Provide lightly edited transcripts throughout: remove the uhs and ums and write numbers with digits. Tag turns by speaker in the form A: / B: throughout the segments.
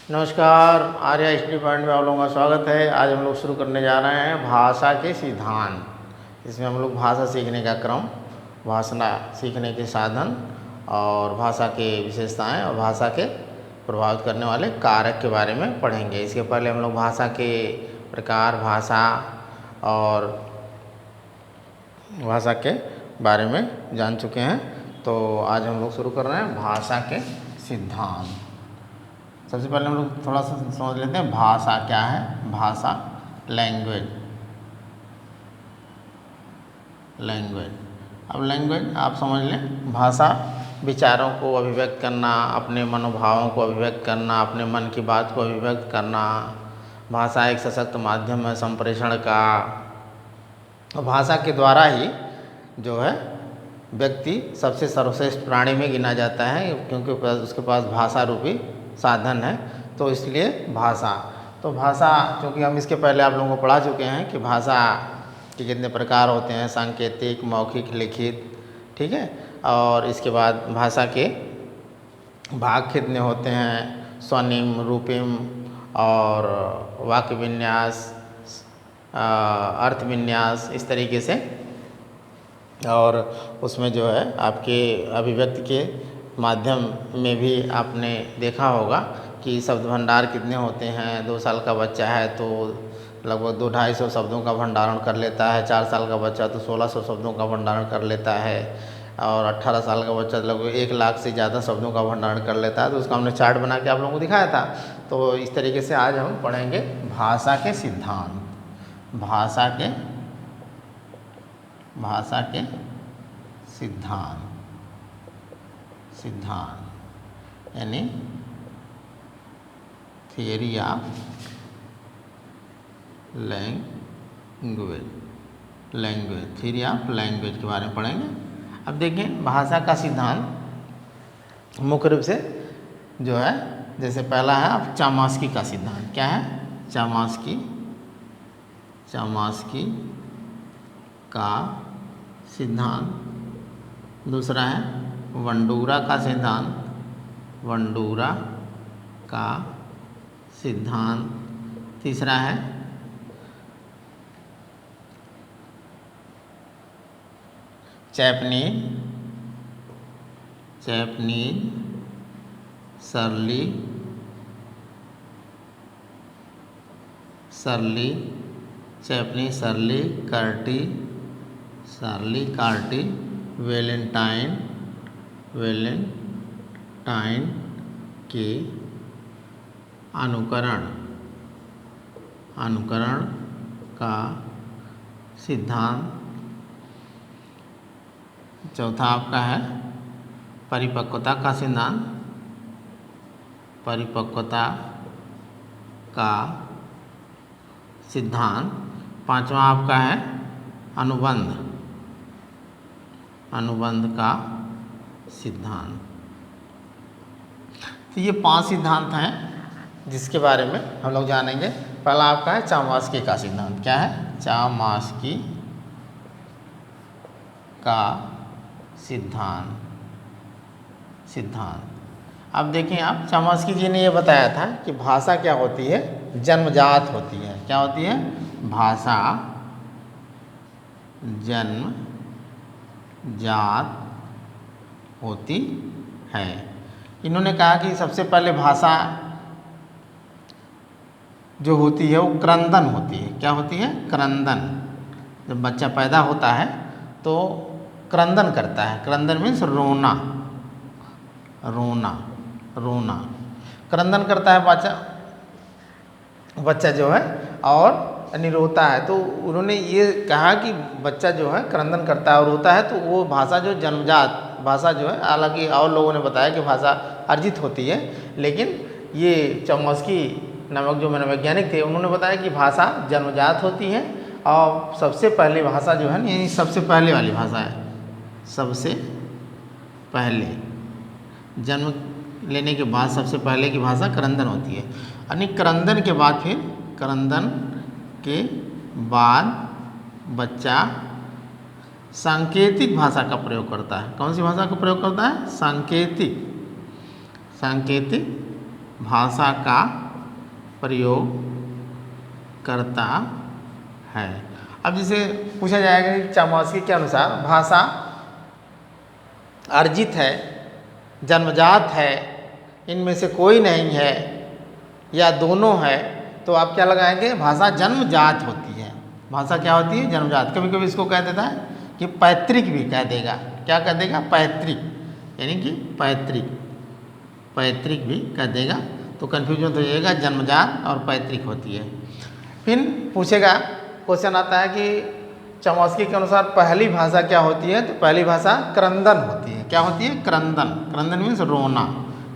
A: नमस्कार, Arya study point में आप लोगों का स्वागत है। आज हम लोग शुरू करने जा रहे हैं भाषा के सिद्धांत। इसमें हम लोग भाषा सीखने का क्रम, भाषा सीखने के साधन और भाषा के विशेषताएं और भाषा के प्रभावित करने वाले कारक के बारे में पढ़ेंगे। इसके पहले हम लोग भाषा के प्रकार, भाषा और भाषा के बारे में जान चुके हैं। तो आज हम लोग शुरू कर रहे हैं भाषा के सिद्धांत। सबसे पहले हम लोग थोड़ा सा समझ लेते हैं भाषा क्या है। भाषा लैंग्वेज। अब लैंग्वेज आप समझ लें, भाषा विचारों को अभिव्यक्त करना, अपने मनोभावों को अभिव्यक्त करना, अपने मन की बात को अभिव्यक्त करना। भाषा एक सशक्त माध्यम है संप्रेषण का। भाषा के द्वारा ही जो है व्यक्ति सबसे सर्वश्रेष्ठ प्राणी में गिना जाता है, क्योंकि उसके पास भाषा रूपी साधन है। तो इसलिए भाषा, तो भाषा क्योंकि हम इसके पहले आप लोगों को पढ़ा चुके हैं कि भाषा के कितने प्रकार होते हैं, सांकेतिक, मौखिक, लिखित, ठीक है। और इसके बाद भाषा के भाग कितने होते हैं, स्वनिम, रूपिम और वाक्य विन्यास, अर्थ विन्यास, इस तरीके से। और उसमें जो है आपके अभिव्यक्ति के माध्यम में भी आपने देखा होगा कि शब्द भंडार कितने होते हैं। 2 साल का बच्चा है तो लगभग 200-250 शब्दों का भंडारण कर लेता है। 4 साल का बच्चा तो 1600 शब्दों का भंडारण कर लेता है। और 18 साल का बच्चा लगभग 1 लाख से ज़्यादा शब्दों का भंडारण कर लेता है। तो उसका हमने चार्ट बना के आप लोगों को दिखाया था। तो इस तरीके से आज हम पढ़ेंगे भाषा के सिद्धांत। भाषा के सिद्धांत यानी theory of language, theory of language के बारे में पढ़ेंगे। अब देखें भाषा का सिद्धांत मुख्य रूप से जो है, जैसे पहला है अब चामास्की का सिद्धांत। क्या है? चामास्की का सिद्धांत। दूसरा है वंडूरा का सिद्धांत। तीसरा है चैपनीज कार्टी वेलेंटाइन के अनुकरण का सिद्धांत। चौथा आपका है परिपक्वता का सिद्धांत। पांचवा आपका है अनुबंध का सिद्धांत। तो ये 5 सिद्धांत हैं जिसके बारे में हम लोग जानेंगे। पहला आपका है चामास्की का सिद्धांत। क्या है? चामास्की का सिद्धांत। अब देखें आप, चामास्की जी ने ये बताया था कि भाषा क्या होती है? जन्मजात होती है। क्या होती है? भाषा जन्मजात होती है। इन्होंने कहा कि सबसे पहले भाषा जो होती है वो क्रंदन होती है। क्या होती है? क्रंदन। जब बच्चा पैदा होता है तो क्रंदन करता है। क्रंदन मीन्स रोना। क्रंदन करता है बच्चा जो है, और यानी रोता है। तो उन्होंने ये कहा कि बच्चा जो है क्रंदन करता है और रोता है, तो वो भाषा जो जन्मजात भाषा जो है, हालांकि और लोगों ने बताया कि भाषा अर्जित होती है, लेकिन ये चामास्की नामक जो मनोवैज्ञानिक थे उन्होंने बताया कि भाषा जन्मजात होती है। और सबसे पहले भाषा जो है, यानी सबसे पहले वाली भाषा है, सबसे पहले जन्म लेने के बाद सबसे पहले की भाषा क्रंदन होती है। यानी क्रंदन के बाद बच्चा सांकेतिक भाषा का प्रयोग करता है। कौन सी भाषा का प्रयोग करता है? सांकेतिक भाषा का प्रयोग करता है। अब जैसे पूछा जाएगा कि चौमासी के अनुसार भाषा अर्जित है, जन्मजात है, इनमें से कोई नहीं है या दोनों है, तो आप क्या लगाएंगे? भाषा जन्मजात होती है। भाषा क्या होती है? जन्मजात। कभी कभी इसको कह देता है कि पैतृक भी कह देगा। क्या कह देगा? पैतृक, यानी कि पैतृक भी कह देगा, तो कन्फ्यूजन हो जाएगा। जन्मजात और पैतृक होती है। फिर पूछेगा, क्वेश्चन आता है कि चौमास्की के अनुसार पहली भाषा क्या होती है? तो पहली भाषा क्रंदन होती है। क्या होती है? क्रंदन। क्रंदन मीन्स रोना,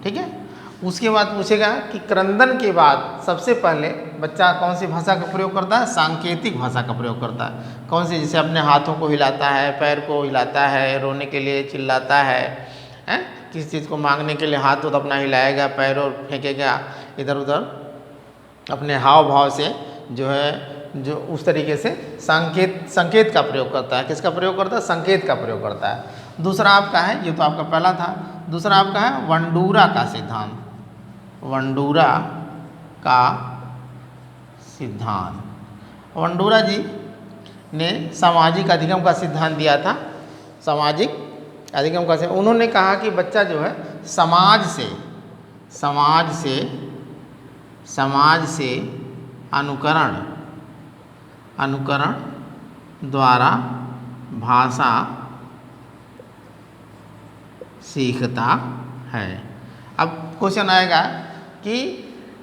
A: ठीक है। उसके बाद पूछेगा कि क्रंदन के बाद सबसे पहले बच्चा कौन सी भाषा का प्रयोग करता है? सांकेतिक भाषा का प्रयोग करता है। कौन सी? जैसे अपने हाथों को हिलाता है, पैर को हिलाता है, रोने के लिए चिल्लाता है, किसी चीज़ को मांगने के लिए हाथ तो अपना हिलाएगा, पैर और फेंकेगा इधर उधर, अपने हाव भाव से जो है, जो उस तरीके से संकेत का प्रयोग करता है। किसका प्रयोग करता है? संकेत का प्रयोग करता है। दूसरा आपका है, ये तो आपका पहला था, दूसरा आपका है वंडूरा का सिद्धांत। वंडूरा का सिद्धांत। वंडूरा जी ने सामाजिक अधिगम का सिद्धांत दिया था। सामाजिक अधिगम का सिद्धांत, उन्होंने कहा कि बच्चा जो है समाज से अनुकरण द्वारा भाषा सीखता है। अब क्वेश्चन आएगा कि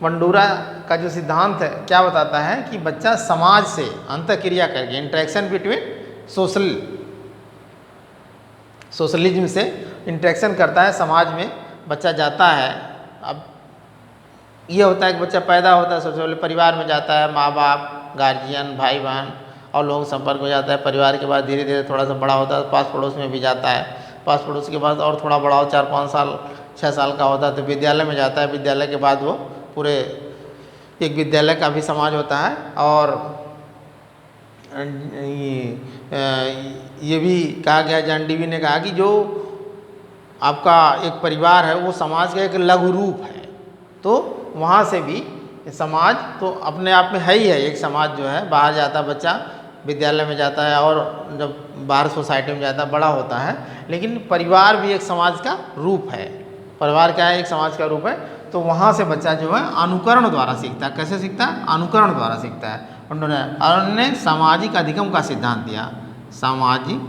A: वंडूरा का जो सिद्धांत है क्या बताता है कि बच्चा समाज से अंतःक्रिया करके, इंटरेक्शन बिटवीन सोशलिज्म से इंटरेक्शन करता है। समाज में बच्चा जाता है। अब ये होता है कि बच्चा पैदा होता है, सबसे पहले परिवार में जाता है, माँ बाप, गार्जियन, भाई बहन और लोगों के संपर्क में जाता है। परिवार के बाद धीरे धीरे थोड़ा सा बड़ा होता है, पास पड़ोस में भी जाता है। पास पड़ोस के बाद और थोड़ा बड़ा हो, 4-5 साल 6 साल का होता है तो विद्यालय में जाता है। विद्यालय के बाद वो पूरे एक विद्यालय का भी समाज होता है। और ये भी कहा गया, जॉन डीवी ने कहा कि जो आपका एक परिवार है वो समाज का एक लघु रूप है। तो वहाँ से भी समाज तो अपने आप में है ही है। एक समाज जो है, बाहर जाता बच्चा, विद्यालय में जाता है और जब बाहर सोसाइटी में जाता है, बड़ा होता है, लेकिन परिवार भी एक समाज का रूप है। परिवार क्या है? एक समाज का रूप है। तो वहाँ से बच्चा जो है अनुकरण द्वारा सीखता है। कैसे सीखता है? अनुकरण द्वारा सीखता है। और उन्होंने सामाजिक अधिगम का सिद्धांत दिया। सामाजिक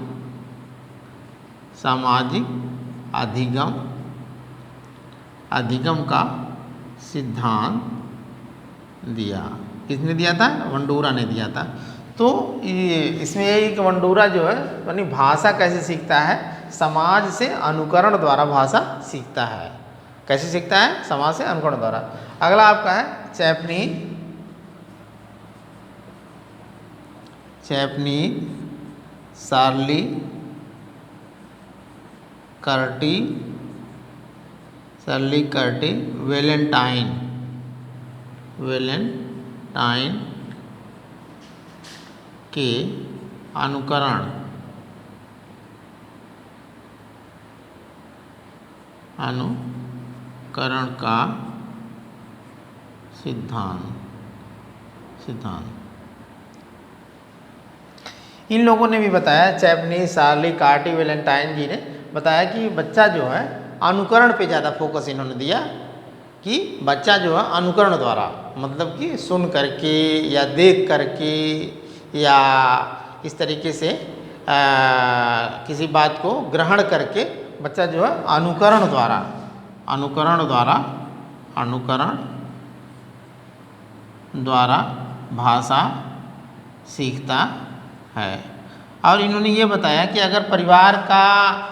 A: अधिगम का सिद्धांत दिया। किसने दिया था? वंडूरा ने दिया था। तो ये इसमें एक वंडूरा जो है यानी भाषा कैसे सीखता है? समाज से अनुकरण द्वारा भाषा सीखता है। कैसे सीखता है? समाज से अनुकरण द्वारा। अगला आपका है चैपनी सार्ली कर्टी वेलेंटाइन के अनुकरण का सिद्धांत। इन लोगों ने भी बताया, चैपनी, सार्ली, कार्टी, वेलेंटाइन जी ने बताया कि बच्चा जो है अनुकरण पे ज़्यादा फोकस इन्होंने दिया कि बच्चा जो है अनुकरण द्वारा, मतलब कि सुन करके या देख करके या इस तरीके से किसी बात को ग्रहण करके बच्चा जो है अनुकरण द्वारा भाषा सीखता है। और इन्होंने ये बताया कि अगर परिवार का,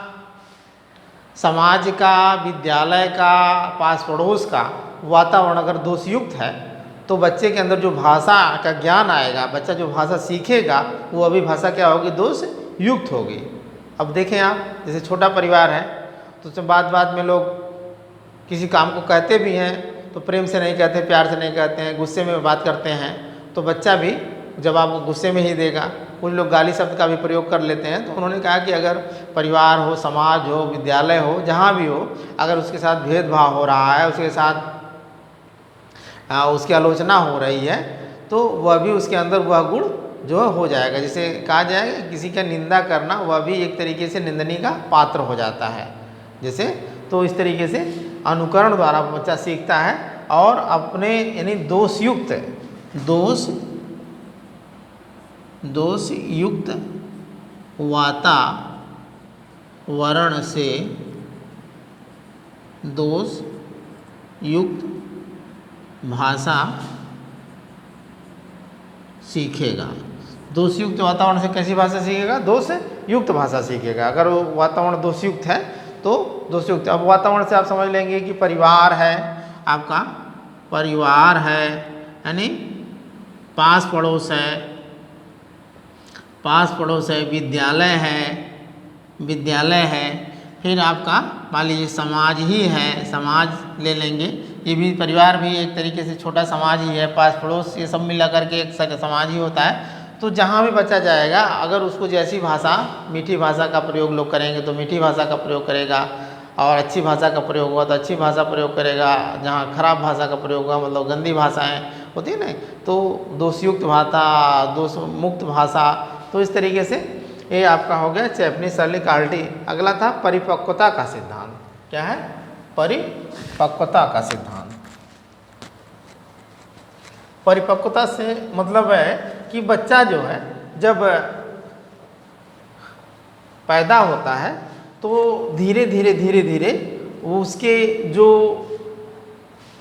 A: समाज का, विद्यालय का, पास पड़ोस का वातावरण अगर दोषयुक्त है तो बच्चे के अंदर जो भाषा का ज्ञान आएगा, बच्चा जो भाषा सीखेगा वो अभी भाषा क्या होगी? दोष युक्त होगी। अब देखें आप, जैसे छोटा परिवार है तो बात में लोग किसी काम को कहते भी हैं तो प्रेम से नहीं कहते, प्यार से नहीं कहते हैं, गुस्से में बात करते हैं, तो बच्चा भी जवाब गुस्से में ही देगा। कुछ लोग गाली शब्द का भी प्रयोग कर लेते हैं। तो उन्होंने कहा कि अगर परिवार हो, समाज हो, विद्यालय हो, जहाँ भी हो, अगर उसके साथ भेदभाव हो रहा है, उसके साथ उसकी आलोचना हो रही है तो वह भी उसके अंदर वह गुण जो है हो जाएगा। जैसे कहा जाएगा किसी का निंदा करना वह भी एक तरीके से निंदनीय का पात्र हो जाता है। जैसे तो इस तरीके से अनुकरण द्वारा बच्चा सीखता है और अपने यानी दोषयुक्त वातावरण से दोषयुक्त भाषा सीखेगा। दोषयुक्त वातावरण से कैसी भाषा सीखेगा? दोष युक्त भाषा सीखेगा। अगर वो वातावरण दोषयुक्त है तो दोषयुक्त। अब वातावरण से आप समझ लेंगे कि परिवार है, आपका परिवार है यानी पास पड़ोस है, विद्यालय है, फिर आपका मान लीजिए समाज ही है, समाज ले लेंगे, ये भी परिवार भी एक तरीके से छोटा समाज ही है, पास पड़ोस ये सब मिला करके एक समाज ही होता है। तो जहाँ भी बच्चा जाएगा अगर उसको जैसी भाषा मीठी भाषा का प्रयोग लोग करेंगे तो मीठी भाषा का प्रयोग करेगा, और अच्छी भाषा का प्रयोग हुआ तो अच्छी भाषा प्रयोग करेगा, जहाँ खराब भाषा का प्रयोग हुआ मतलब गंदी भाषाएं होती है ना, तो दोषयुक्त भाषा, दोष मुक्त भाषा, तो इस तरीके से ये आपका हो गया चैपनीज सरली कार्टी। अगला था परिपक्वता का सिद्धांत। क्या है? परिपक्वता का सिद्धांत। परिपक्वता से मतलब है कि बच्चा जो है जब पैदा होता है तो धीरे धीरे उसके जो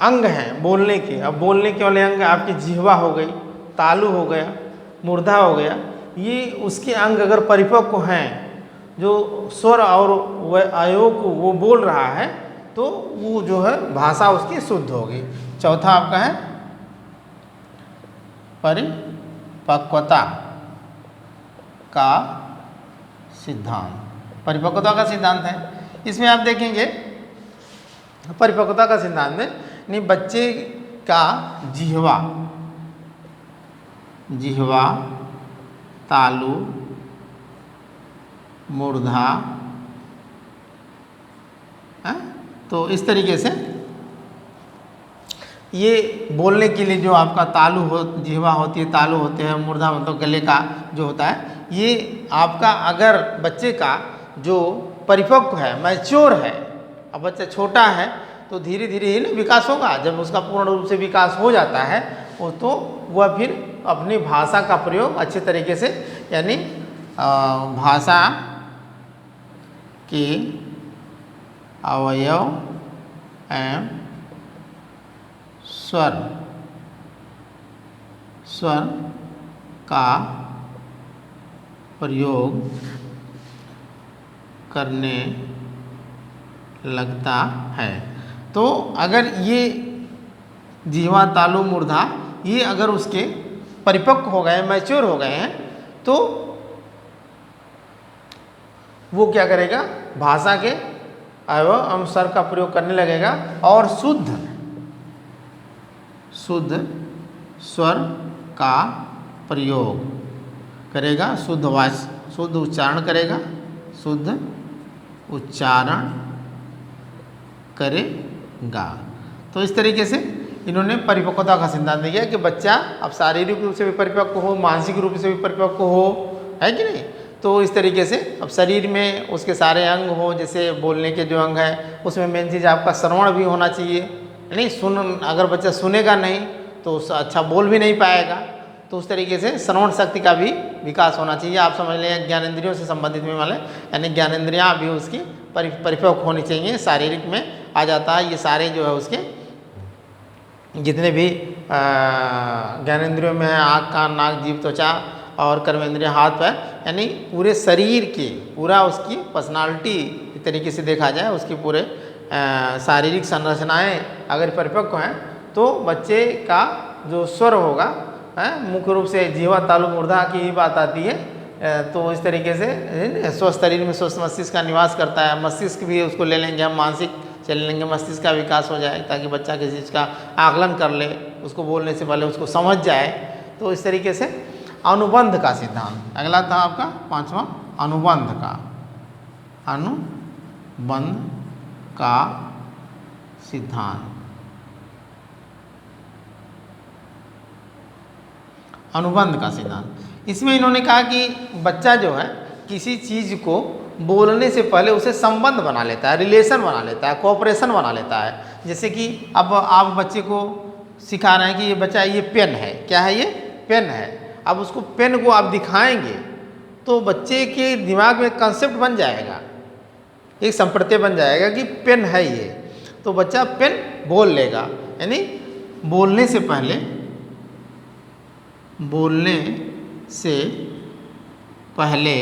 A: अंग हैं बोलने के, अब बोलने के वाले अंग आपकी जिह्वा हो गई, तालु हो गया, मूर्धा हो गया, ये उसके अंग अगर परिपक्व हैं, जो स्वर और अयोग को वो बोल रहा है तो वो जो है भाषा उसकी शुद्ध होगी। चौथा आपका है परिपक्वता का सिद्धांत। परिपक्वता का सिद्धांत है, इसमें आप देखेंगे परिपक्वता का सिद्धांत में नहीं बच्चे का जिह्वा, तालु, मूर्धा, तो इस तरीके से ये बोलने के लिए जो आपका तालु हो, जिह्वा होती है, तालु होते हैं, मूर्धा मतलब गले का जो होता है, ये आपका अगर बच्चे का जो परिपक्व है, मैच्योर है, अब बच्चा छोटा है तो धीरे धीरे ही विकास होगा। जब उसका पूर्ण रूप से विकास हो जाता है वो तो वह फिर अपनी भाषा का प्रयोग अच्छे तरीके से यानी भाषा के अवयव एवं स्वर का प्रयोग करने लगता है। तो अगर ये जिह्वा, तालु, मूर्धा ये अगर उसके परिपक्व हो गए, मैच्योर हो गए हैं तो वो क्या करेगा? भाषा के अवयव एवं स्वर का प्रयोग करने लगेगा और शुद्ध स्वर का प्रयोग करेगा, शुद्ध उच्चारण करेगा, शुद्ध उच्चारण करेगा। तो इस तरीके से इन्होंने परिपक्वता का सिद्धांत दिया कि बच्चा अब शारीरिक रूप से भी परिपक्व हो, मानसिक रूप से भी परिपक्व हो, है कि नहीं? तो इस तरीके से अब शरीर में उसके सारे अंग हो, जैसे बोलने के जो अंग है उसमें मेन चीज़ आपका श्रवण भी होना चाहिए, नहीं अगर बच्चा सुनेगा नहीं तो अच्छा बोल भी नहीं पाएगा, तो उस तरीके से श्रवण शक्ति का भी विकास होना चाहिए। आप समझ लें ज्ञानेंद्रियों से संबंधित में वाले यानी ज्ञानेंद्रियाँ भी उसकी परिपक्व होनी चाहिए, शारीरिक में आ जाता है। ये सारे जो है उसके जितने भी ज्ञानेंद्रियों में है, आँख, कान, नाक, जीभ, त्वचा और कर्मेंद्रिय, हाथ, पैर, यानी पूरे शरीर की पूरा उसकी पर्सनालिटी एक तरीके से देखा जाए, उसकी पूरे शारीरिक संरचनाएं अगर परिपक्व हैं तो बच्चे का जो स्वर होगा, मुख्य रूप से जिह्वा, तालु, मूर्धा की ही बात आती है, तो इस तरीके से स्वस्थ शरीर में स्वस्थ मस्तिष्क का निवास करता है। मस्तिष्क भी उसको ले लेंगे हम, मानसिक चले लेंगे, मस्तिष्क का विकास हो जाए ताकि बच्चा किसी चीज़ का आकलन कर ले, उसको बोलने से पहले उसको समझ जाए। तो इस तरीके से अनुबंध का सिद्धांत अगला था आपका पांचवा, अनुबंध का सिद्धांत। अनुबंध का सिद्धांत। इसमें इन्होंने कहा कि बच्चा जो है किसी चीज़ को बोलने से पहले उसे संबंध बना लेता है, रिलेशन बना लेता है, कोऑपरेशन बना लेता है। जैसे कि अब आप बच्चे को सिखा रहे हैं कि ये बच्चा ये पेन है, क्या है ये पेन है। अब उसको पेन को आप दिखाएंगे तो बच्चे के दिमाग में कंसेप्ट बन जाएगा, एक संप्रत्यय बन जाएगा कि पेन है ये, तो बच्चा पेन बोल लेगा। यानी बोलने से पहले, बोलने से पहले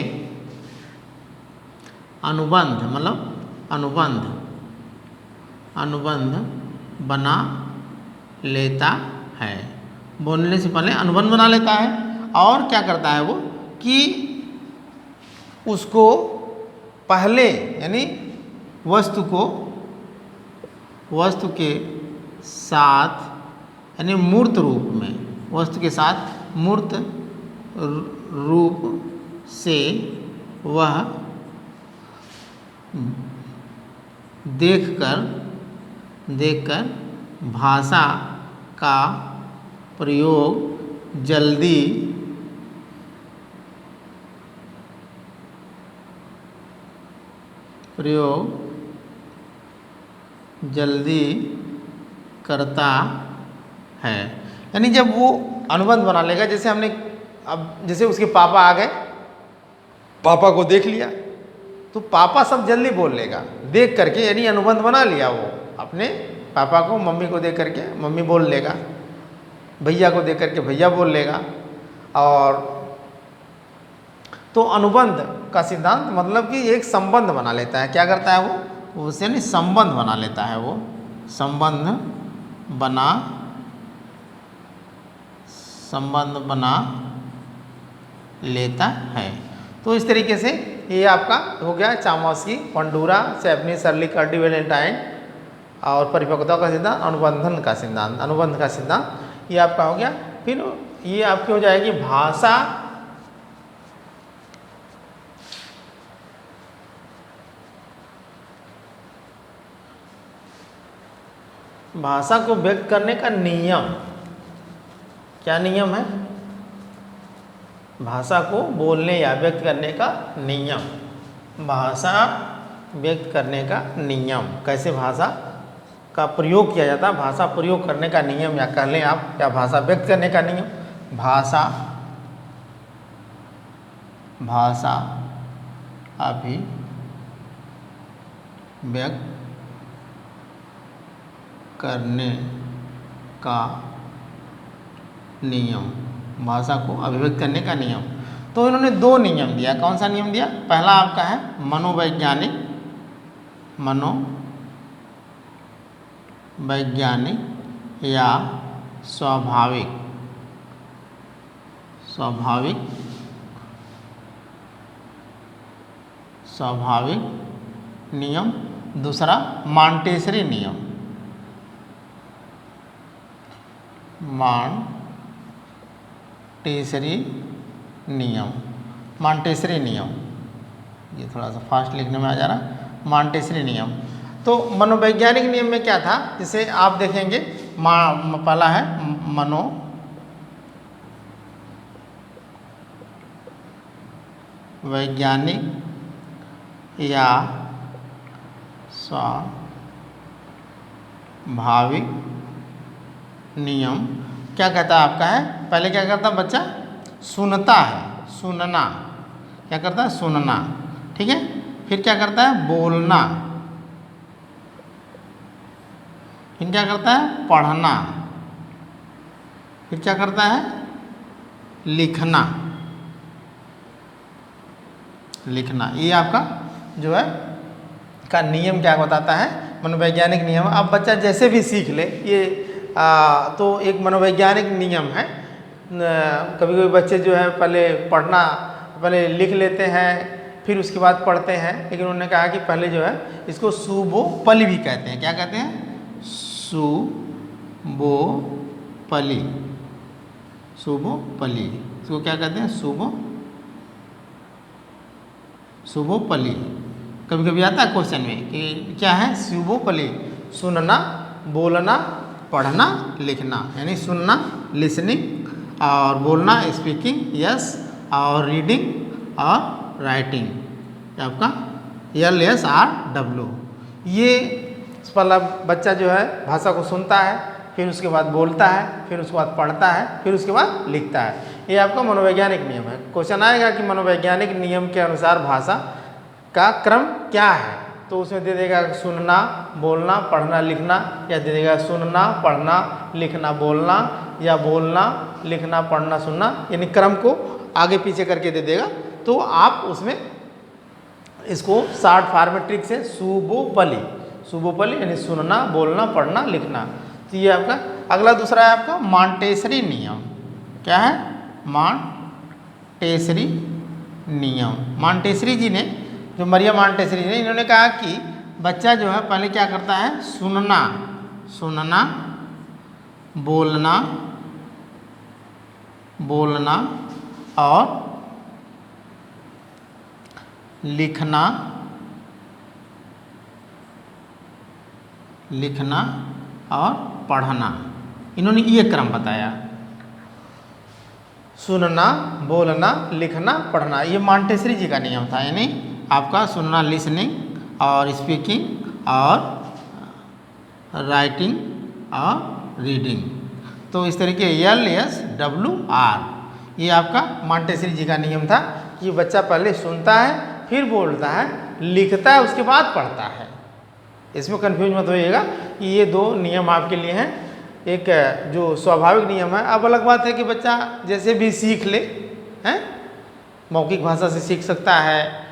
A: अनुबंध मतलब अनुबंध बना लेता है। बोलने से पहले अनुबंध बना लेता है और क्या करता है वो कि उसको पहले यानी वस्तु के साथ यानी मूर्त रूप में, वस्तु के साथ मूर्त रूप से वह देखकर भाषा का प्रयोग जल्दी करता है। यानी जब वो अनुबंध बना लेगा, जैसे हमने अब जैसे उसके पापा आ गए, पापा को देख लिया तो पापा सब जल्दी बोल लेगा देख करके, यानी अनुबंध बना लिया वो अपने पापा को। मम्मी को देख करके मम्मी बोल लेगा, भैया को देख करके भैया बोल लेगा। और तो अनुबंध का सिद्धांत मतलब कि एक संबंध बना लेता है। क्या करता है वो उससे यानी संबंध बना लेता है, वो संबंध बना लेता है। तो इस तरीके से ये आपका हो गया चामस्की, पंडूरा, सेबनी, सर्ली, कर्डी, वैलेंटाइन और परिपक्वता का सिद्धांत, अनुबंध का सिद्धांत ये आपका हो गया। फिर ये आपकी हो जाएगी भाषा को व्यक्त करने का नियम। क्या नियम है? भाषा को बोलने या व्यक्त करने का नियम, भाषा व्यक्त करने का नियम, कैसे भाषा का प्रयोग किया जाता है, भाषा प्रयोग करने का नियम या कह लें आप, या भाषा व्यक्त करने का नियम। भाषा अभिव्यक्त करने का नियम, भाषा को अभिव्यक्त करने का नियम। तो इन्होंने दो नियम दिया। कौन सा नियम दिया? पहला आपका है मनोवैज्ञानिक या स्वाभाविक नियम। दूसरा मॉन्टेसरी नियम, मॉन्टेसरी नियम। ये थोड़ा सा फास्ट लिखने में आ जा रहा, मॉन्टेसरी नियम। तो मनोवैज्ञानिक नियम में क्या था, जिसे आप देखेंगे पहला है मनोवैज्ञानिक या स्वाभाविक नियम। क्या कहता है आपका है, पहले क्या करता है बच्चा? सुनता है, सुनना। क्या करता है? सुनना। ठीक है। फिर क्या करता है? बोलना। फिर क्या करता है? पढ़ना। फिर क्या करता है? लिखना। ये आपका जो है का नियम क्या बताता है? मनोवैज्ञानिक नियम। अब बच्चा जैसे भी सीख ले ये तो एक मनोवैज्ञानिक नियम है। कभी कभी बच्चे जो है पहले लिख लेते हैं, फिर उसके बाद पढ़ते हैं, लेकिन उन्होंने कहा कि पहले जो है इसको सुबोपली भी कहते हैं। क्या कहते हैं? सुबोपली। इसको क्या कहते हैं? सुबोपली। कभी कभी आता है क्वेश्चन में कि क्या है सुबोपली? सुनना, बोलना, पढ़ना, लिखना। यानी सुनना, लिसनिंग, और बोलना स्पीकिंग यस, और रीडिंग और राइटिंग आपका LSRW। ये पहला बच्चा जो है भाषा को सुनता है, फिर उसके बाद बोलता है, फिर उसके बाद पढ़ता है, फिर उसके बाद लिखता है। ये आपका मनोवैज्ञानिक नियम है। क्वेश्चन आएगा कि मनोवैज्ञानिक नियम के अनुसार भाषा का क्रम क्या है, तो उसमें दे देगा सुनना, बोलना, पढ़ना, लिखना, या दे देगा सुनना, पढ़ना, लिखना, बोलना, या बोलना, लिखना, पढ़ना, सुनना, यानी क्रम को आगे पीछे करके दे देगा। तो आप उसमें इसको शॉर्ट फॉर्मेट ट्रिक से सुबोपली, सुबोपली यानी सुनना, बोलना, पढ़ना, लिखना। तो ये आपका अगला दूसरा है आपका मॉन्टेसरी नियम। क्या है? मॉन्टेसरी नियम। मॉन्टेसरी जी ने, जो मरिया मॉन्टेसरी ने, इन्होंने कहा कि बच्चा जो है पहले क्या करता है, सुनना, सुनना, बोलना, बोलना और लिखना, लिखना और पढ़ना। इन्होंने ये क्रम बताया, सुनना, बोलना, लिखना, पढ़ना। ये मॉन्टेसरी जी का नियम था। यानी आपका सुनना, लिसनिंग और स्पीकिंग और राइटिंग और रीडिंग। तो इस तरीके LSWR ये आपका मॉन्टेसरी जी का नियम था कि बच्चा पहले सुनता है, फिर बोलता है, लिखता है, उसके बाद पढ़ता है। इसमें कन्फ्यूज मत होइएगा कि ये दो नियम आपके लिए हैं। एक जो स्वाभाविक नियम है, अब अलग बात है कि बच्चा जैसे भी सीख ले, हैं, मौखिक भाषा से सीख सकता है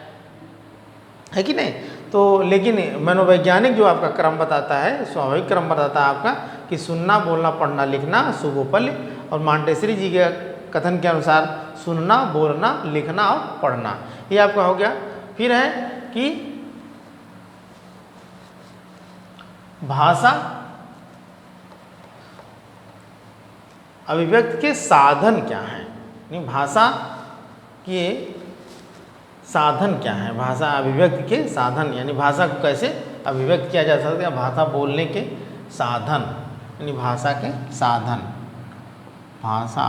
A: कि नहीं। तो लेकिन मनोवैज्ञानिक जो आपका क्रम बताता है, स्वाभाविक क्रम बताता है आपका कि सुनना, बोलना, पढ़ना, लिखना, सुबोपल्य, और मॉन्टेसरी जी के कथन के अनुसार सुनना, बोलना, लिखना और पढ़ना। ये आपका हो गया। फिर है कि भाषा अभिव्यक्ति के साधन क्या हैं, नहीं भाषा के साधन क्या है, भाषा अभिव्यक्ति के साधन, यानी भाषा को कैसे अभिव्यक्त किया जा सकता है, भाषा बोलने के साधन, यानी भाषा के साधन, भाषा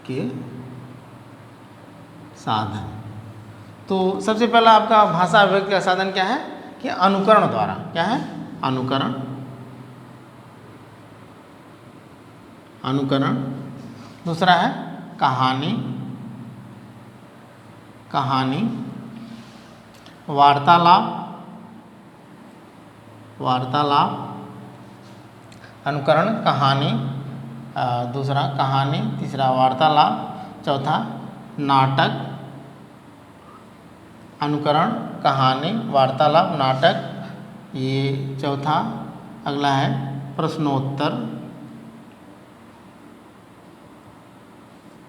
A: के साधन। तो सबसे पहला आपका भाषा अभिव्यक्ति का साधन क्या है कि अनुकरण द्वारा। क्या है? अनुकरण, अनुकरण। दूसरा है कहानी, कहानी, वार्तालाप, वार्तालाप, अनुकरण, कहानी, दूसरा कहानी, तीसरा वार्तालाप, चौथा नाटक, अनुकरण, कहानी, वार्तालाप, नाटक, ये चौथा। अगला है प्रश्नोत्तर,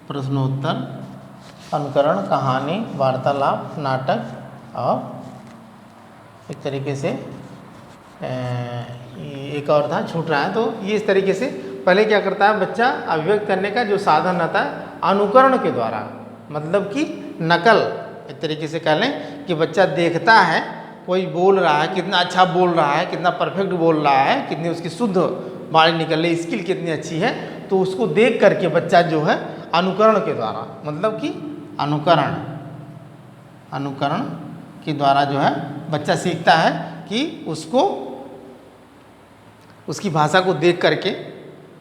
A: प्रश्नोत्तर, अनुकरण, कहानी, वार्तालाप, नाटक और एक तरीके से एक और था, छूट रहा है। तो ये इस तरीके से पहले क्या करता है बच्चा, अभिव्यक्त करने का जो साधन रहता है अनुकरण के द्वारा, मतलब कि नकल, एक तरीके से कह लें कि बच्चा देखता है कोई बोल रहा है, कितना अच्छा बोल रहा है, कितना परफेक्ट बोल रहा है, कितनी उसकी शुद्ध वाणी निकल रही, स्किल कितनी अच्छी है, तो उसको देख करके बच्चा जो है अनुकरण के द्वारा, मतलब कि अनुकरण, अनुकरण के द्वारा जो है बच्चा सीखता है कि उसको उसकी भाषा को देख करके,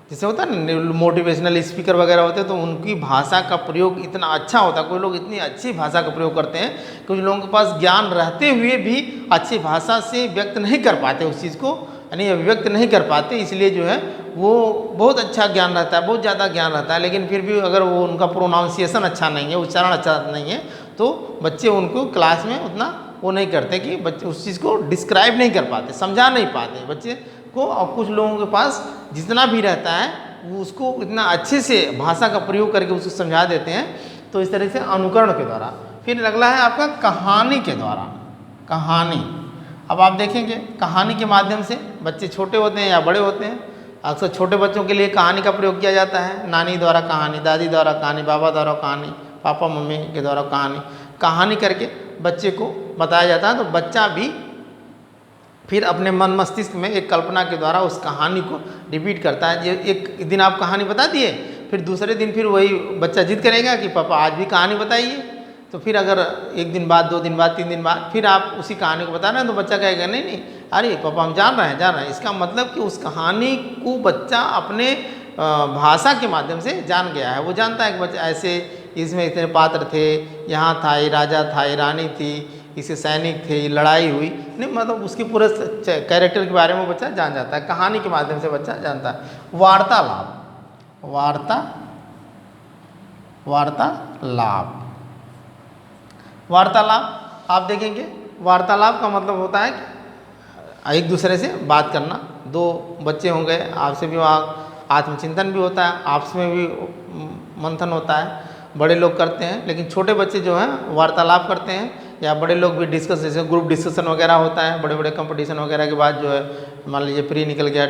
A: जैसे होता है ना मोटिवेशनल स्पीकर वगैरह होते हैं, तो उनकी भाषा का प्रयोग इतना अच्छा होता है। कोई लोग इतनी अच्छी भाषा का प्रयोग करते हैं, कुछ लोगों के पास ज्ञान रहते हुए भी अच्छी भाषा से व्यक्त नहीं कर पाते उस चीज़ को, यानी अभिव्यक्त नहीं कर पाते, इसलिए जो है वो बहुत अच्छा ज्ञान रहता है, बहुत ज़्यादा ज्ञान रहता है, लेकिन फिर भी अगर वो उनका प्रोनाउंसिएशन अच्छा नहीं है, उच्चारण अच्छा नहीं है, तो बच्चे उनको क्लास में उतना वो नहीं करते कि बच्चे उस चीज़ को डिस्क्राइब नहीं कर पाते, समझा नहीं पाते बच्चे को। और कुछ लोगों के पास जितना भी रहता है वो उसको इतना अच्छे से भाषा का प्रयोग करके उसको समझा देते हैं। तो इस तरह से अनुकरण के द्वारा। फिर अगला है आपका कहानी के द्वारा, कहानी। अब आप देखेंगे कहानी के माध्यम से बच्चे छोटे होते हैं या बड़े होते हैं, अक्सर छोटे बच्चों के लिए कहानी का प्रयोग किया जाता है। नानी द्वारा कहानी, दादी द्वारा कहानी, बाबा द्वारा कहानी, पापा मम्मी के द्वारा कहानी, कहानी करके बच्चे को बताया जाता है, तो बच्चा भी फिर अपने मन मस्तिष्क में एक कल्पना के द्वारा उस कहानी को रिपीट करता है। ये एक दिन आप कहानी बता दिए, फिर दूसरे दिन फिर वही बच्चा जिद करेगा कि पापा आज भी कहानी बताइए। तो फिर अगर एक दिन बाद, 2 दिन बाद, 3 दिन बाद फिर आप उसी कहानी को बता रहे हैं, तो बच्चा कहेगा नहीं नहीं, अरे पापा हम जान रहे हैं। इसका मतलब कि उस कहानी को बच्चा अपने भाषा के माध्यम से जान गया है। वो जानता है कि बच्चा ऐसे इसमें इतने पात्र थे, यहाँ था, ये राजा था, ये रानी थी, इसके सैनिक थे, ये लड़ाई हुई, नहीं मतलब उसके पूरे कैरेक्टर के बारे में बच्चा जान जाता है। कहानी के माध्यम से बच्चा जानता है। वार्तालाप, वार्तालाप आप देखेंगे, वार्तालाप का मतलब होता है कि एक दूसरे से बात करना। 2 बच्चे होंगे, आपसे भी आत्मचिंतन भी होता है, आपस में भी मंथन होता है, बड़े लोग करते हैं। लेकिन छोटे बच्चे जो हैं वार्तालाप करते हैं, या बड़े लोग भी डिस्कस, जैसे ग्रुप डिस्कशन वगैरह होता है, बड़े बड़े कंपटीशन वगैरह के बाद जो है, मान लीजिए प्री निकल गया,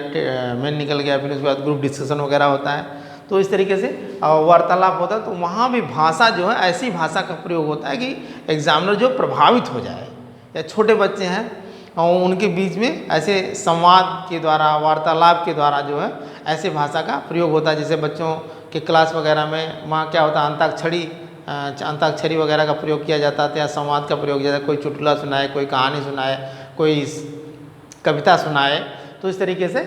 A: मेन निकल गया, फिर उसके बाद ग्रुप डिस्कशन वगैरह होता है। तो इस तरीके से वार्तालाप होता है। तो वहाँ भी भाषा जो है, ऐसी भाषा का प्रयोग होता है कि एग्जामिनर जो प्रभावित हो जाए, या छोटे बच्चे हैं और उनके बीच में ऐसे संवाद के द्वारा, वार्तालाप के द्वारा जो है ऐसे भाषा का प्रयोग होता है। जैसे बच्चों के क्लास वगैरह में वहाँ क्या होता है, अंताक्षरी वगैरह का प्रयोग किया जाता है, या संवाद का प्रयोग किया जाता है। कोई चुटकुला सुनाए, कोई कहानी सुनाए, कोई कविता सुनाए। तो इस तरीके से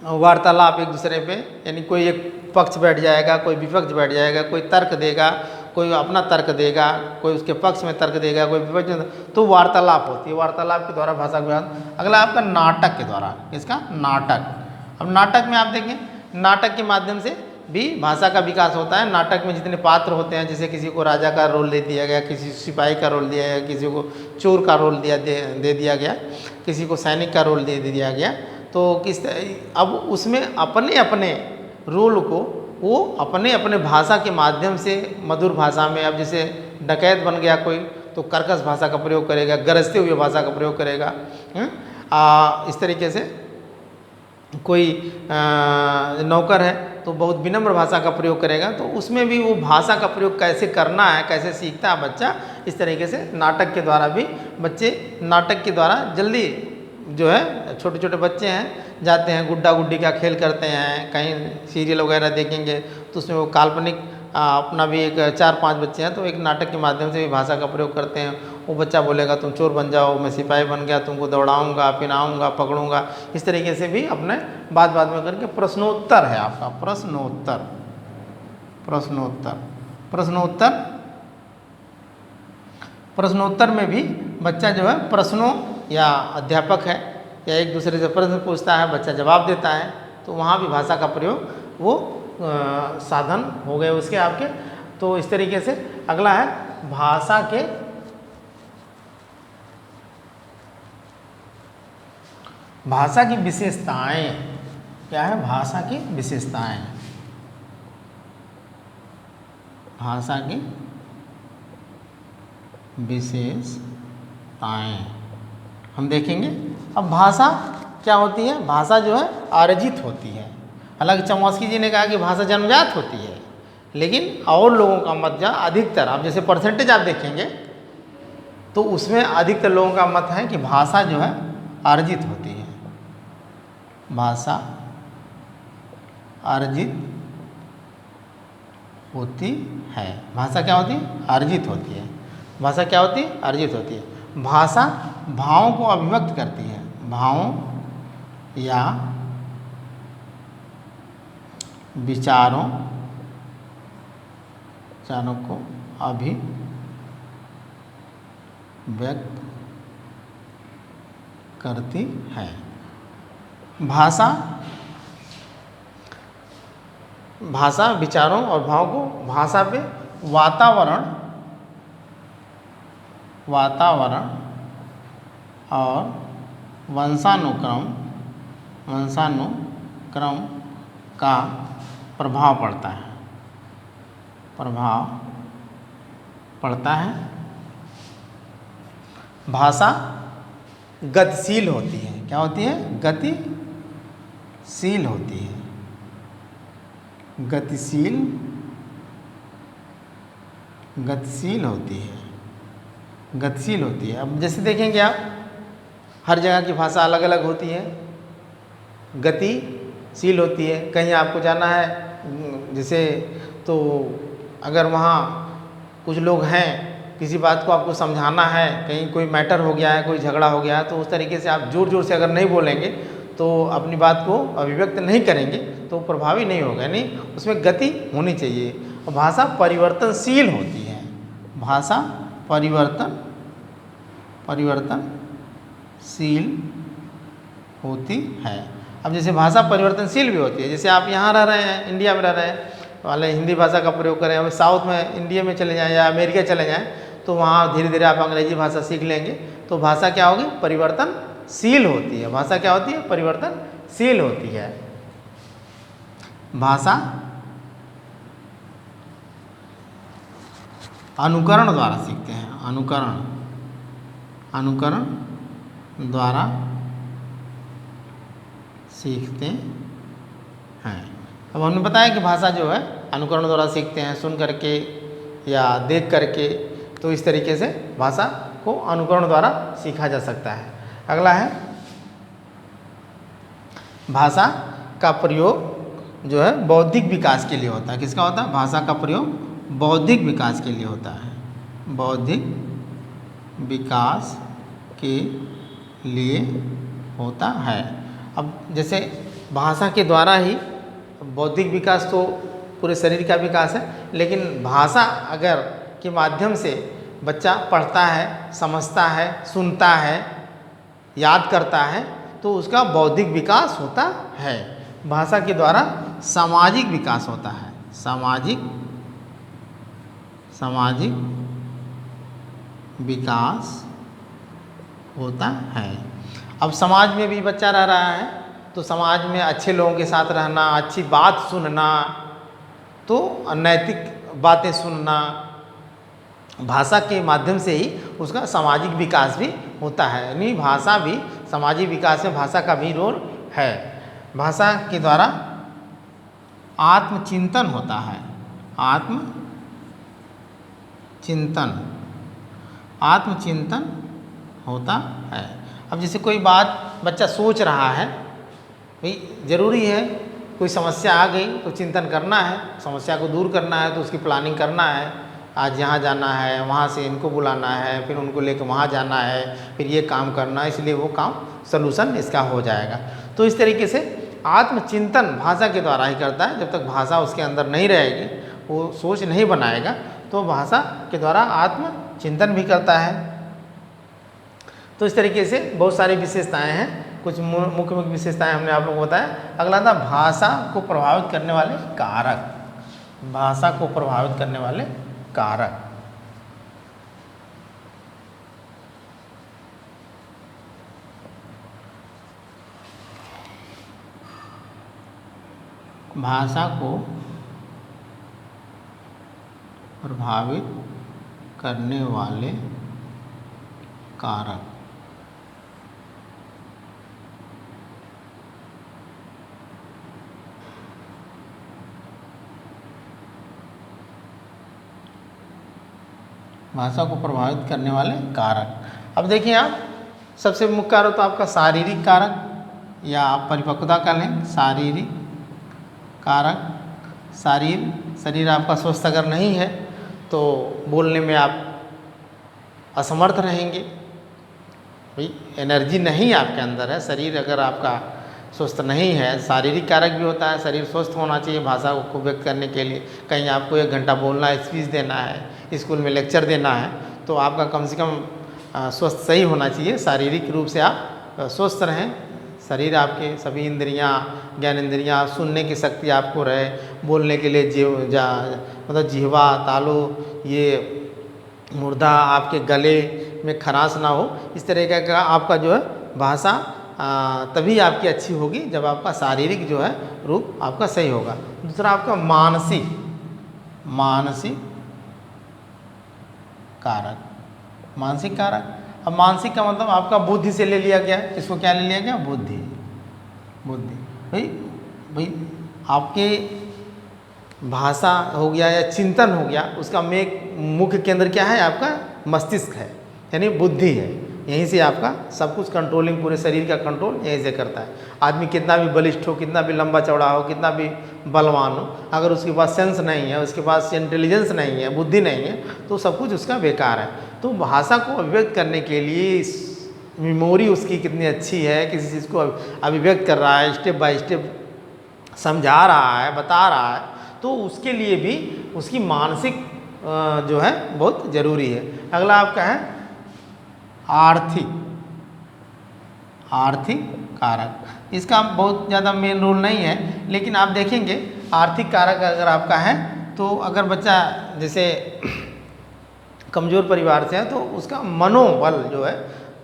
A: वार्तालाप एक दूसरे पे, यानी कोई एक पक्ष बैठ जाएगा, कोई विपक्ष बैठ जाएगा, कोई तर्क देगा, कोई अपना तर्क देगा, कोई उसके पक्ष में तर्क देगा, कोई विपक्ष में, तो वार्तालाप होती है। वार्तालाप के द्वारा भाषा का ज्ञान। अगला आपका नाटक के द्वारा, इसका नाटक। अब नाटक में आप देखें, नाटक के माध्यम से भी भाषा का विकास होता है। नाटक में जितने पात्र होते हैं, जैसे किसी को राजा का रोल दे दिया गया, किसी सिपाही का रोल दिया गया, किसी को चोर का रोल दे दिया गया, किसी को सैनिक का रोल दे दिया गया। तो अब उसमें अपने अपने रोल को वो अपने अपने भाषा के माध्यम से, मधुर भाषा में, अब जैसे डकैत बन गया कोई, तो कर्कश भाषा का प्रयोग करेगा, गरजते हुए भाषा का प्रयोग करेगा। इस तरीके से कोई नौकर है तो बहुत विनम्र भाषा का प्रयोग करेगा। तो उसमें भी वो भाषा का प्रयोग कैसे करना है, कैसे सीखता है बच्चा, इस तरीके से नाटक के द्वारा भी बच्चे, नाटक के द्वारा जल्दी जो है, छोटे छोटे बच्चे हैं जाते हैं, गुड्डा गुड्डी का खेल करते हैं, कहीं सीरियल वगैरह देखेंगे तो उसमें वो काल्पनिक अपना भी एक 4-5 बच्चे हैं, तो एक नाटक के माध्यम से भी भाषा का प्रयोग करते हैं। वो बच्चा बोलेगा तुम चोर बन जाओ, मैं सिपाही बन गया, तुमको दौड़ाऊंगा, पिनाऊंगा, पकड़ूंगा। इस तरीके से भी अपने बात में करके प्रश्नोत्तर है आपका, प्रश्नोत्तर में भी बच्चा जो है प्रश्नों, या अध्यापक है या एक दूसरे से प्रश्न पूछता है, बच्चा जवाब देता है, तो वहाँ भी भाषा का प्रयोग वो साधन हो गए उसके आपके। तो इस तरीके से अगला है भाषा की विशेषताएं। क्या है? भाषा की विशेषताएं। भाषा की विशेषताएं हम देखेंगे। अब भाषा क्या होती है? भाषा जो है अर्जित होती है। हालांकि चमोस्की जी ने कहा कि भाषा जन्मजात होती है, लेकिन और लोगों का मत जो अधिकतर, आप जैसे परसेंटेज आप देखेंगे तो उसमें अधिकतर लोगों का मत है कि भाषा जो है अर्जित होती है। भाषा अर्जित होती है। भाषा क्या होती है? अर्जित होती है। भाषा क्या होती है? अर्जित होती है। भाषा भावों को अभिव्यक्त करती है। भावों या विचारों को अभिव्यक्त करती है। भाषा विचारों और भावों को, भाषा पे वातावरण और वंशानुक्रम का प्रभाव पड़ता है। भाषा गतिशील होती है। क्या होती है? गतिशील होती है। गतिशील होती है। गतिशील होती है। अब जैसे देखेंगे आप, हर जगह की भाषा अलग अलग होती है, गतिशील होती है। कहीं आपको जाना है जैसे, तो अगर वहाँ कुछ लोग हैं, किसी बात को आपको समझाना है, कहीं कोई मैटर हो गया है, कोई झगड़ा हो गया है, तो उस तरीके से आप ज़ोर ज़ोर से अगर नहीं बोलेंगे तो अपनी बात को अभिव्यक्त नहीं करेंगे तो प्रभावी नहीं होगा, यानी उसमें गति होनी चाहिए। और भाषा परिवर्तनशील होती है, भाषा परिवर्तनशील होती है। अब जैसे भाषा परिवर्तनशील भी होती है, जैसे आप यहाँ रह रहे हैं, इंडिया में रह रहे हैं, वाले हिंदी भाषा का प्रयोग करें, अब साउथ में इंडिया में चले जाएँ या अमेरिका चले जाएँ तो वहाँ धीरे धीरे आप अंग्रेजी भाषा सीख लेंगे, तो भाषा क्या होगी, परिवर्तनशील होती है। भाषा क्या होती है, परिवर्तनशील होती है। भाषा अनुकरण द्वारा सीखते हैं, अनुकरण द्वारा सीखते हैं। अब हमने बताया कि भाषा जो है अनुकरण द्वारा सीखते हैं, सुन करके या देख करके, तो इस तरीके से भाषा को अनुकरण द्वारा सीखा जा सकता है। अगला है, भाषा का प्रयोग जो है बौद्धिक विकास के लिए होता है। किसका होता है, भाषा का प्रयोग बौद्धिक विकास के लिए होता है, बौद्धिक विकास के लिए होता है। अब जैसे भाषा के द्वारा ही, बौद्धिक विकास तो पूरे शरीर का विकास है, लेकिन भाषा अगर के माध्यम से बच्चा पढ़ता है, समझता है, सुनता है, याद करता है, तो उसका बौद्धिक विकास होता है। भाषा के द्वारा सामाजिक विकास होता है, सामाजिक विकास होता है। अब समाज में भी बच्चा रह रहा है, तो समाज में अच्छे लोगों के साथ रहना, अच्छी बात सुनना, तो नैतिक बातें सुनना, भाषा के माध्यम से ही उसका सामाजिक विकास भी होता है। यानी भाषा भी सामाजिक विकास में भाषा का भी रोल है। भाषा के द्वारा आत्मचिंतन होता है, आत्मचिंतन होता है। अब जैसे कोई बात बच्चा सोच रहा है, भाई ज़रूरी है, कोई समस्या आ गई तो चिंतन करना है, समस्या को दूर करना है तो उसकी प्लानिंग करना है, आज यहाँ जाना है, वहाँ से इनको बुलाना है, फिर उनको लेकर वहाँ जाना है, फिर ये काम करना है, इसलिए वो काम सलूशन इसका हो जाएगा। तो इस तरीके से आत्मचिंतन भाषा के द्वारा ही करता है। जब तक भाषा उसके अंदर नहीं रहेगी, वो सोच नहीं बनाएगा, तो भाषा के द्वारा आत्मचिंतन भी करता है। तो इस तरीके से बहुत सारी विशेषताएं हैं, कुछ मुख्य मुख्य विशेषताएं हमने आप लोगों को बताया। अगला था भाषा को प्रभावित करने वाले कारक, भाषा को प्रभावित करने वाले कारक। भाषा को प्रभावित करने वाले कारक। भाषा को प्रभावित करने वाले कारक। अब देखिए आप, सबसे मुख्य कारक तो आपका शारीरिक कारक, या आप परिपक्वता का लें, शारीरिक कारक। शरीर आपका स्वस्थ अगर नहीं है तो बोलने में आप असमर्थ रहेंगे, भाई एनर्जी नहीं आपके अंदर है। शरीर अगर आपका स्वस्थ नहीं है, शारीरिक कारक भी होता है, शरीर स्वस्थ होना चाहिए भाषा को व्यक्त करने के लिए। कहीं आपको 1 घंटा बोलना है, स्पीच देना है, स्कूल में लेक्चर देना है, तो आपका कम से कम स्वस्थ सही होना चाहिए, शारीरिक रूप से आप स्वस्थ रहें। शरीर आपके सभी इंद्रियां, ज्ञान इंद्रियां, सुनने की शक्ति आपको रहे, बोलने के लिए मतलब जिह्वा, तालु, ये मुर्दा आपके गले में खराश ना हो, इस तरीके का आपका जो है भाषा तभी आपकी अच्छी होगी जब आपका शारीरिक जो है रूप आपका सही होगा। दूसरा आपका मानसिक कारक। अब मानसिक का मतलब आपका बुद्धि से ले लिया गया, इसको क्या ले लिया गया, बुद्धि। भाई आपके भाषा हो गया या चिंतन हो गया, उसका मुख्य केंद्र क्या है, आपका मस्तिष्क है। यानी बुद्धि है। यहीं से आपका सब कुछ कंट्रोलिंग, पूरे शरीर का कंट्रोल यहीं से करता है। आदमी कितना भी बलिष्ठ हो, कितना भी लंबा चौड़ा हो, कितना भी बलवान हो, अगर उसके पास सेंस नहीं है, उसके पास इंटेलिजेंस नहीं है, बुद्धि नहीं है, तो सब कुछ उसका बेकार है। तो भाषा को अभिव्यक्त करने के लिए मेमोरी उसकी कितनी अच्छी है, किसी चीज़ को अभिव्यक्त कर रहा है, स्टेप बाय स्टेप समझा रहा है, बता रहा है, तो उसके लिए भी उसकी मानसिक जो है बहुत ज़रूरी है। अगला आपका है आर्थिक, आर्थिक कारक। इसका बहुत ज़्यादा मेन रोल नहीं है, लेकिन आप देखेंगे आर्थिक कारक अगर आपका है तो अगर बच्चा जैसे कमज़ोर परिवार से है तो उसका मनोबल जो है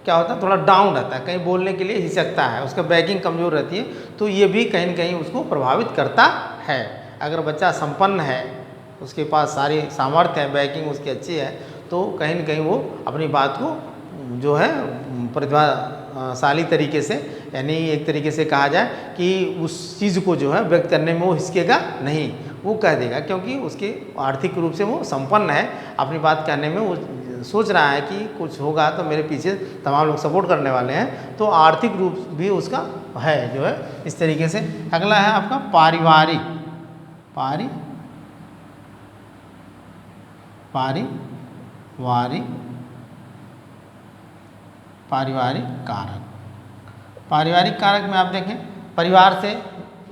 A: क्या होता है, थोड़ा डाउन रहता है, कहीं बोलने के लिए हिचकता है, उसका बैकिंग कमज़ोर रहती है, तो ये भी कहीं न कहीं उसको प्रभावित करता है। अगर बच्चा संपन्न है, उसके पास सारी सामर्थ्य है, बैकिंग उसकी अच्छी है, तो कहीं न कहीं वो अपनी बात को जो है प्रतिभाशाली तरीके से, यानी एक तरीके से कहा जाए कि उस चीज़ को जो है व्यक्त करने में वो हिचकेगा नहीं, वो कह देगा, क्योंकि उसके आर्थिक रूप से वो संपन्न है। अपनी बात कहने में वो सोच रहा है कि कुछ होगा तो मेरे पीछे तमाम लोग सपोर्ट करने वाले हैं, तो आर्थिक रूप भी उसका है जो है इस तरीके से। अगला है आपका पारिवारिक, पारिवारिक कारक। पारिवारिक कारक में आप देखें, परिवार से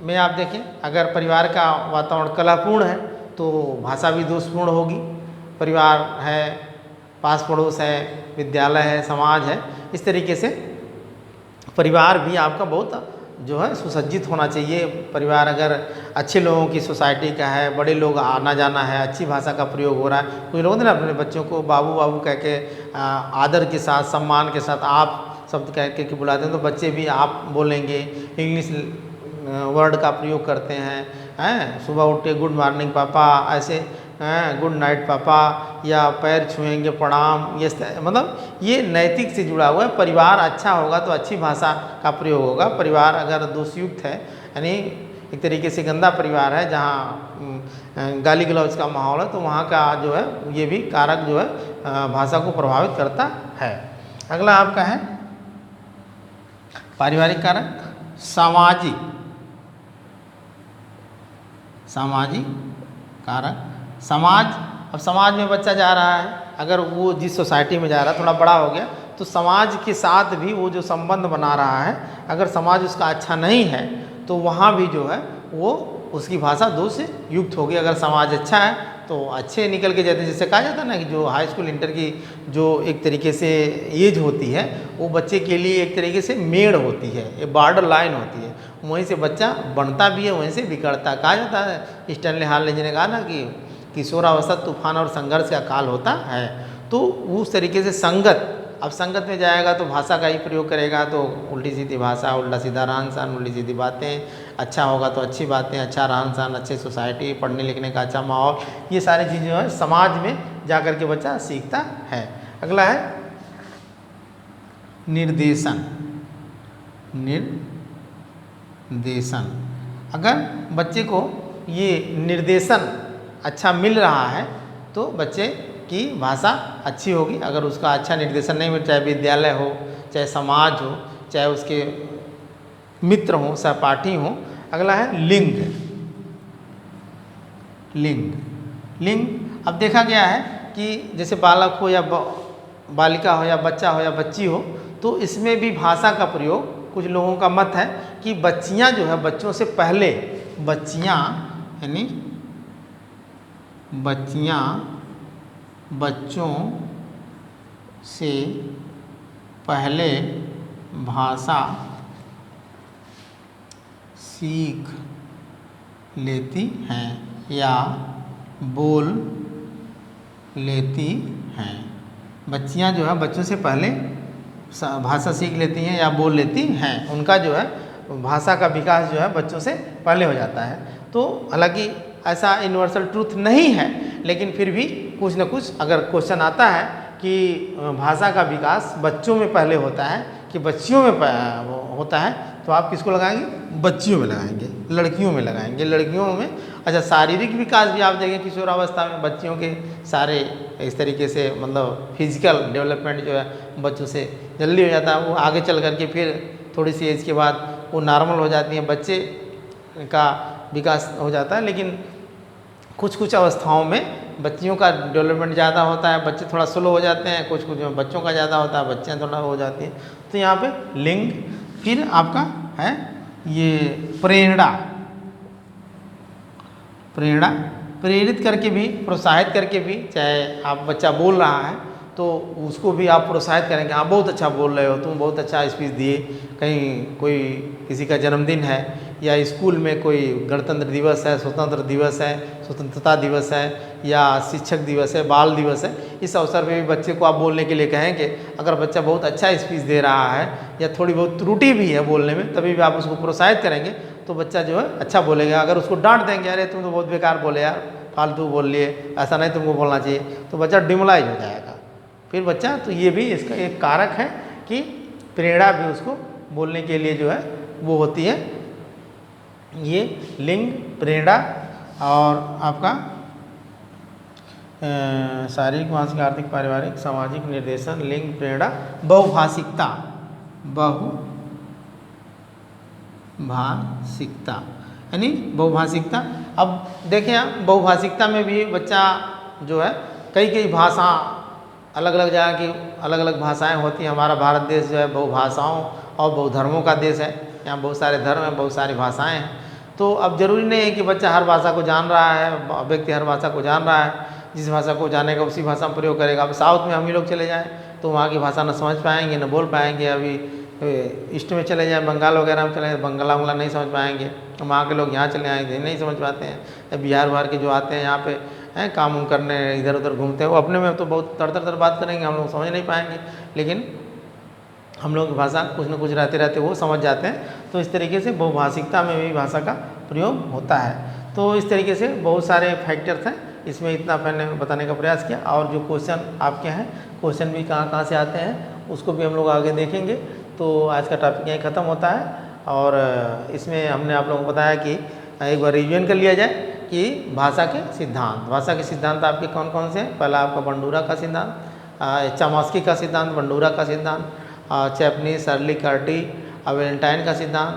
A: में आप देखें, अगर परिवार का वातावरण कलहपूर्ण है तो भाषा भी दोषपूर्ण होगी। परिवार है, पास पड़ोस है, विद्यालय है, समाज है, इस तरीके से परिवार भी आपका बहुत जो है सुसज्जित होना चाहिए। परिवार अगर अच्छे लोगों की सोसाइटी का है, बड़े लोग आना जाना है, अच्छी भाषा का प्रयोग हो रहा है, कुछ लोग ना अपने बच्चों को बाबू बाबू कह के आदर के साथ, सम्मान के साथ आप शब्द कह के बुलाते हैं, तो बच्चे भी आप बोलेंगे, इंग्लिश वर्ड का प्रयोग करते हैं, सुबह उठ के गुड मॉर्निंग पापा, ऐसे गुड नाइट पापा, या पैर छुएंगे प्रणाम, ये मतलब ये नैतिक से जुड़ा हुआ है। परिवार अच्छा होगा तो अच्छी भाषा का प्रयोग होगा। परिवार अगर दोषयुक्त है, यानी एक तरीके से गंदा परिवार है जहाँ गाली गलौज का माहौल है, तो वहाँ का जो है ये भी कारक जो है भाषा को प्रभावित करता है। अगला आपका है पारिवारिक कारक सामाजिक कारक। समाज, अब समाज में बच्चा जा रहा है, अगर वो जिस सोसाइटी में जा रहा है थोड़ा बड़ा हो गया, तो समाज के साथ भी वो जो संबंध बना रहा है, अगर समाज उसका अच्छा नहीं है तो वहाँ भी जो है वो उसकी भाषा दोष से युक्त होगी। अगर समाज अच्छा है तो अच्छे निकल के जाते हैं, जैसे कहा जाता है ना कि जो हाई स्कूल इंटर की जो एक तरीके से एज होती है, वो बच्चे के लिए एक तरीके से मेड़ होती है, ये बॉर्डर लाइन होती है, वहीं से बच्चा बनता भी है, वहीं से बिगड़ता। कहा जाता है, स्टैनली हाल ने कहा ना कि किशोरावस्था तूफान और संघर्ष का काल होता है। तो उस तरीके से संगत, अब संगत में जाएगा तो भाषा का ही प्रयोग करेगा, तो उल्टी सीधी भाषा, उल्टा सीधा रहन सहन, उल्टी सीधी बातें, अच्छा होगा तो अच्छी बातें, अच्छा रहन सहन, अच्छी सोसाइटी, पढ़ने लिखने का अच्छा माहौल, ये सारी चीज़ें जो है समाज में जा कर के बच्चा सीखता है। अगला है निर्देशन। अगर बच्चे को ये निर्देशन अच्छा मिल रहा है तो बच्चे की भाषा अच्छी होगी। अगर उसका अच्छा निर्देशन नहीं मिल, चाहे विद्यालय हो, चाहे समाज हो, चाहे उसके मित्र हों, सहपाठी हों। अगला है लिंग। अब देखा गया है कि जैसे बालक हो या बालिका हो या बच्चा हो या बच्ची हो, तो इसमें भी भाषा का प्रयोग, कुछ लोगों का मत है कि बच्चियां जो है बच्चों से पहले, यानी बच्चों से पहले भाषा सीख लेती हैं या बोल लेती हैं। बच्चियां जो है बच्चों से पहले भाषा सीख लेती हैं या बोल लेती हैं, उनका जो है भाषा का विकास जो है बच्चों से पहले हो जाता है। तो हालांकि ऐसा यूनिवर्सल ट्रूथ नहीं है, लेकिन फिर भी कुछ न कुछ अगर क्वेश्चन आता है कि भाषा का विकास बच्चों में पहले होता है कि बच्चियों में होता है, तो आप किसको लगाएंगे? बच्चियों में लगाएंगे, लड़कियों में लगाएंगे। लड़कियों में अच्छा, शारीरिक विकास भी आप देखें किशोरावस्था में बच्चियों के सारे इस तरीके से मतलब फिजिकल डेवलपमेंट जो है बच्चों से जल्दी हो जाता है। वो आगे चल करके फिर थोड़ी सी एज के बाद वो नॉर्मल हो जाती हैं, बच्चे का विकास हो जाता है। लेकिन कुछ कुछ अवस्थाओं में बच्चियों का डेवलपमेंट ज़्यादा होता है, बच्चे थोड़ा स्लो हो जाते हैं, कुछ कुछ में बच्चों का ज़्यादा होता है, बच्चियाँ थोड़ा हो जाती हैं। तो यहाँ पे लिंग, फिर आपका है ये प्रेरणा, प्रेरणा प्रेरित करके भी, प्रोत्साहित करके भी, चाहे आप बच्चा बोल रहा है तो उसको भी आप प्रोत्साहित करेंगे, आप बहुत अच्छा बोल रहे हो, तुम बहुत अच्छा स्पीच दिए, कहीं कोई किसी का जन्मदिन है या स्कूल में कोई गणतंत्र दिवस है, स्वतंत्र दिवस है, स्वतंत्रता दिवस है या शिक्षक दिवस है, बाल दिवस है, इस अवसर पे भी बच्चे को आप बोलने के लिए कहेंगे। अगर बच्चा बहुत अच्छा स्पीच दे रहा है या थोड़ी बहुत त्रुटि भी है बोलने में, तभी भी आप उसको प्रोत्साहित करेंगे तो बच्चा जो है अच्छा बोलेगा। अगर उसको डांट देंगे, अरे तुम तो बहुत बेकार बोले यार, फालतू बोल लिए, ऐसा नहीं तुमको बोलना चाहिए, तो बच्चा डिमोलाइज हो जाएगा फिर बच्चा। तो ये भी इसका एक कारक है कि प्रेरणा भी उसको बोलने के लिए जो है वो होती है। ये लिंग, प्रेरणा और आपका शारीरिक, मानसिक, आर्थिक, पारिवारिक, सामाजिक निर्देशन, लिंग, प्रेरणा, बहुभाषिकता, बहुभाषिकता यानी बहुभाषिकता। अब देखें आप, बहुभाषिकता में भी बच्चा जो है कई कई भाषा, अलग अलग जगह की अलग अलग भाषाएं होती हैं। हमारा भारत देश जो है बहुभाषाओं और बहुधर्मों का देश है, यहाँ बहुत सारे धर्म हैं, बहुत सारी भाषाएं हैं। तो अब जरूरी नहीं है कि बच्चा हर भाषा को जान रहा है, व्यक्ति हर भाषा को जान रहा है, जिस भाषा को जानेगा उसी भाषा में प्रयोग करेगा। अब साउथ में हम ही लोग चले जाएँ तो वहाँ की भाषा न समझ पाएंगे न बोल पाएंगे। अभी ईस्ट में चले जाएँ, बंगाल वगैरह में चले जाएँ, बंगला वंगला नहीं समझ पाएंगे। वहाँ के लोग यहाँ चले आएंगे नहीं समझ पाते हैं। बिहार वार के जो आते हैं यहाँ पे हैं काम उम करने, इधर उधर घूमते हैं, वो अपने में तो बहुत तर बात करेंगे, हम लोग समझ नहीं पाएंगे। लेकिन हम लोग की भाषा कुछ न कुछ रहते रहते वो समझ जाते हैं। तो इस तरीके से बहुभाषिकता में भी भाषा का प्रयोग होता है। तो इस तरीके से बहुत सारे फैक्टर्स हैं, इसमें इतना मैंने बताने का प्रयास किया। और जो क्वेश्चन आपके हैं, क्वेश्चन भी कहाँ कहाँ से आते हैं उसको भी हम लोग आगे देखेंगे। तो आज का टॉपिक यहीं ख़त्म होता है। और इसमें हमने आप लोगों को बताया कि एक बार रिविजन कर लिया जाए कि भाषा के सिद्धांत, भाषा के सिद्धांत आपके कौन कौन से हैं। पहला आपका बंडूरा का सिद्धांत, चॉम्स्की का सिद्धांत, बंडूरा का सिद्धांत, चैपनीज, अर्ली, कर्टी, वैलेंटाइन का सिद्धांत,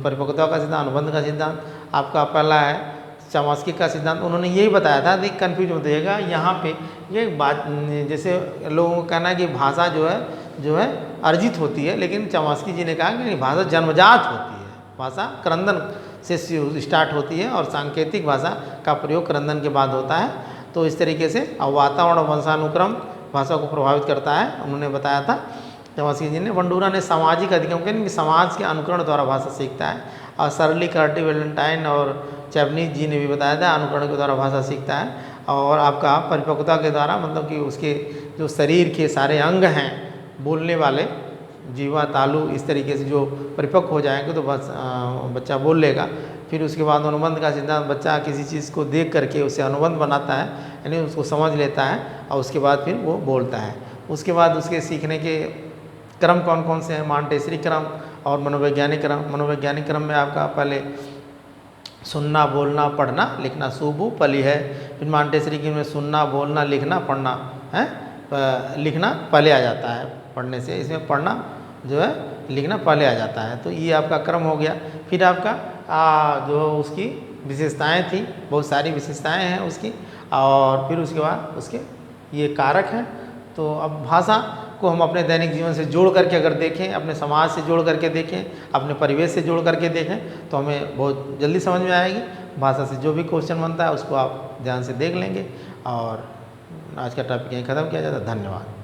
A: परिपक्वता का सिद्धांत, अनुबंध का सिद्धांत। आपका पहला है चॉम्स्की का सिद्धांत। उन्होंने यही बताया था, देख कन्फ्यूज मत होइएगा यहाँ पे। ये बात जैसे लोगों को कहना है कि भाषा जो है अर्जित होती है, लेकिन चॉम्स्की जी ने कहा कि नहीं, भाषा जन्मजात होती है। भाषा क्रंदन से स्टार्ट होती है और सांकेतिक भाषा का प्रयोग क्रंदन के बाद होता है। तो इस तरीके से वातावरण और वंशानुक्रम भाषा को प्रभावित करता है, उन्होंने बताया था चॉम्स्की जी ने। बंडूरा ने सामाजिक अधिगम के समाज के अनुकरण द्वारा भाषा सीखता है। और सरली, कर्टी, वैलेंटाइन और चैपनीज जी ने भी बताया था अनुकरण के द्वारा भाषा सीखता है। और आपका परिपक्वता के द्वारा, मतलब कि उसके जो शरीर के सारे अंग हैं बोलने वाले, जीवा, तालु, इस तरीके से जो परिपक्व हो जाएंगे तो बस बच्चा बोल लेगा। फिर उसके बाद अनुबंध का सिद्धांत, बच्चा किसी चीज़ को देख करके उसे अनुबंध बनाता है, यानी उसको समझ लेता है और उसके बाद फिर वो बोलता है। उसके बाद उसके सीखने के क्रम कौन कौन से हैं, मॉन्टेसरी क्रम और मनोवैज्ञानिक क्रम। मनोवैज्ञानिक क्रम में आपका पहले सुनना, बोलना, पढ़ना, लिखना, सुबु पली है। फिर मॉन्टेसरी की में सुनना, बोलना, लिखना, पढ़ना है। लिखना पहले आ जाता है पढ़ने से, इसमें पढ़ना जो है लिखना पहले आ जाता है। तो ये आपका क्रम हो गया। फिर आपका जो उसकी विशेषताएं थी, बहुत सारी विशेषताएं हैं उसकी। और फिर उसके बाद उसके ये कारक हैं। तो अब भाषा को हम अपने दैनिक जीवन से जोड़ करके अगर देखें, अपने समाज से जोड़ करके देखें, अपने परिवेश से जोड़ करके देखें, तो हमें बहुत जल्दी समझ में आएगी। भाषा से जो भी क्वेश्चन बनता है उसको आप ध्यान से देख लेंगे। और आज का टॉपिक यहीं ख़त्म किया जाता है। धन्यवाद।